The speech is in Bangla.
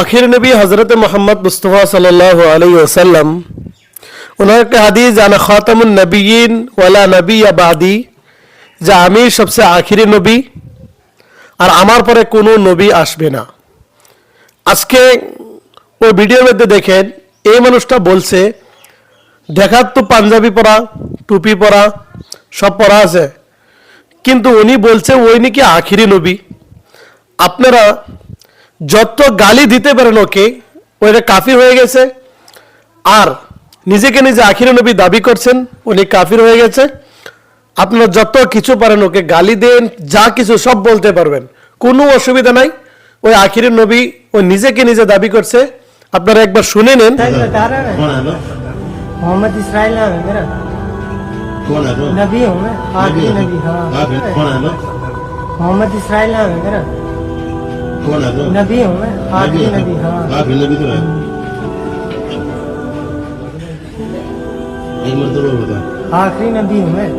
आखिर नबी हज़रत मोहम्मद मुस्तफ़ा सल्लल्लाहु अलैहि वसल्लम उन्होंने एक हदीस आना खातमुन नबीयीन वाला नबी बादी যে আমি সবচেয়ে আখিরি নবী আর আমার পরে কোনো নবী আসবে না। আজকে ওই ভিডিওর মধ্যে দেখেন এই মানুষটা বলছে দেখার তো পাঞ্জাবি পরা টুপি পরা সব পরা আছে, কিন্তু উনি বলছে ওই নাকি আখিরি নবী। আপনারা যত গালি দিতে পারেন ওকে, ওইটা কাফির হয়ে গেছে। আর নিজেকে নিজে আখিরি নবী দাবি করছেন, উনি কাফির হয়ে গেছে। আপনারা যত কিছু পারেন ওকে গালি দেন, যা কিছু সব বলতে পারবেন, কোনো অসুবিধা নাই। ওই আখিরি নবী ওই নিজেকে নিজে দাবি করছে। আপনারা একবার শুনে নেন। मोहम्मद इसराइल नाम है मेरा। कौन है? नबी हूँ मैं, आखिरी नबी। हाँ कौन है? मोहम्मद इसराइल नाम है मेरा। कौन है? नबी हूँ मैं, आखिरी नबी। हाँ आखिरी नबी तो है। एक मरतबा बता। आखिरी नबी हूँ मैं।